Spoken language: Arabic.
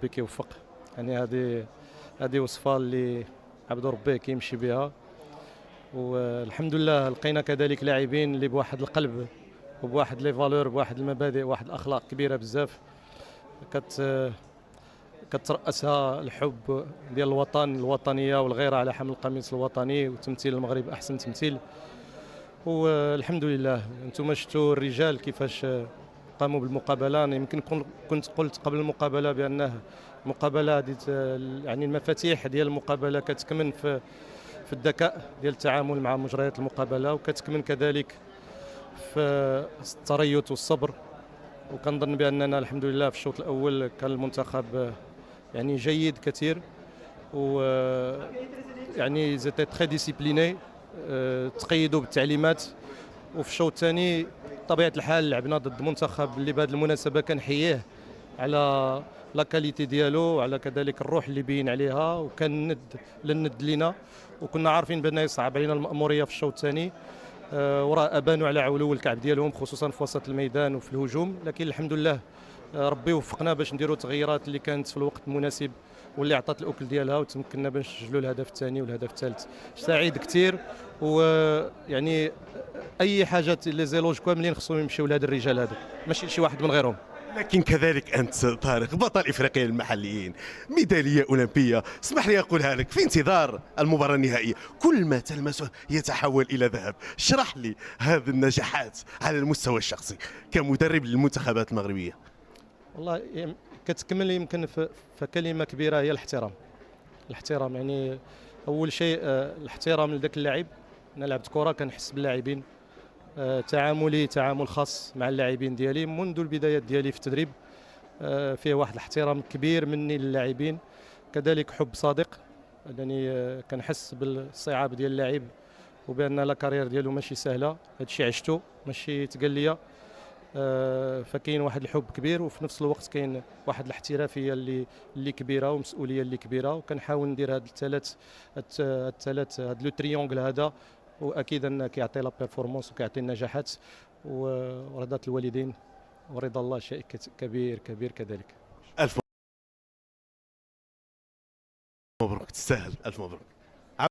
ربي كيوفق. يعني هذه وصفه اللي عبد ربي كيمشي بها، والحمد لله لقينا كذلك لاعبين اللي بواحد القلب وبواحد لي فالور، بواحد المبادئ، واحد الاخلاق كبيره بزاف، كترأسها الحب ديال الوطن، الوطنيه والغيره على حمل القميص الوطني وتمثيل المغرب احسن تمثيل. والحمد لله انتم شفتوا الرجال كيفاش قاموا بالمقابله. أنا يمكن كنت قلت قبل المقابله بانه المقابله هذه يعني المفاتيح ديال المقابله كتكمن في الذكاء ديال التعامل مع مجريات المقابله، وكتكمن كذلك في التريث والصبر. وكنظن باننا الحمد لله في الشوط الاول كان المنتخب يعني جيد كثير، و يعني زيتي تري ديسيبليني، تقيدوا بالتعليمات. وفي الشوط الثاني بطبيعه الحال لعبنا ضد منتخب اللي بهذه المناسبه كنحييه على لا كاليتي ديالو وعلى كذلك الروح اللي بين عليها، وكان الند لينا، وكنا عارفين بان يصعب علينا المأموريه في الشوط الثاني. وراه ابانوا على علو الكعب ديالهم خصوصا في وسط الميدان وفي الهجوم، لكن الحمد لله ربي وفقنا باش نديروا التغييرات اللي كانت في الوقت المناسب واللي عطات الاكل ديالها، وتمكنا باش نسجلوا الهدف الثاني والهدف الثالث. سعيد كثير، ويعني اي حاجه لي زيلوج كاملين خصهم يمشيو لهاد الرجال هادو، ماشي شي واحد من غيرهم. لكن كذلك أنت طارق بطل إفريقيا المحليين، ميدالية أولمبية، اسمح لي أقولها لك في انتظار المباراة النهائية، كل ما تلمسه يتحول إلى ذهب. اشرح لي هذه النجاحات على المستوى الشخصي كمدرب للمنتخبات المغربية. والله كتكمل يمكن في كلمه كبيره هي الاحترام. الاحترام يعني اول شيء الاحترام لذاك اللاعب. انا لعبت كره كنحس باللاعبين، تعاملي تعامل خاص مع اللاعبين ديالي منذ البدايات ديالي في التدريب، فيه واحد الاحترام كبير مني للاعبين، كذلك حب صادق، لاني كنحس بالصعاب ديال اللاعب وبان لا كارير ديالو ماشي سهله. هذا الشيء عشته ماشي تقال لي، فكاين واحد الحب كبير، وفي نفس الوقت كاين واحد الاحترافيه اللي كبيره ومسؤوليه اللي كبيره، وكنحاول ندير هاد الثلاث هاد لو تريونغل هذا، واكيد انه كيعطي لا بيرفورمانس وكيعطي النجاحات، ورضا الوالدين ورضا الله شيء كبير كبير كذلك. ألف مبروك، تستاهل، ألف مبروك.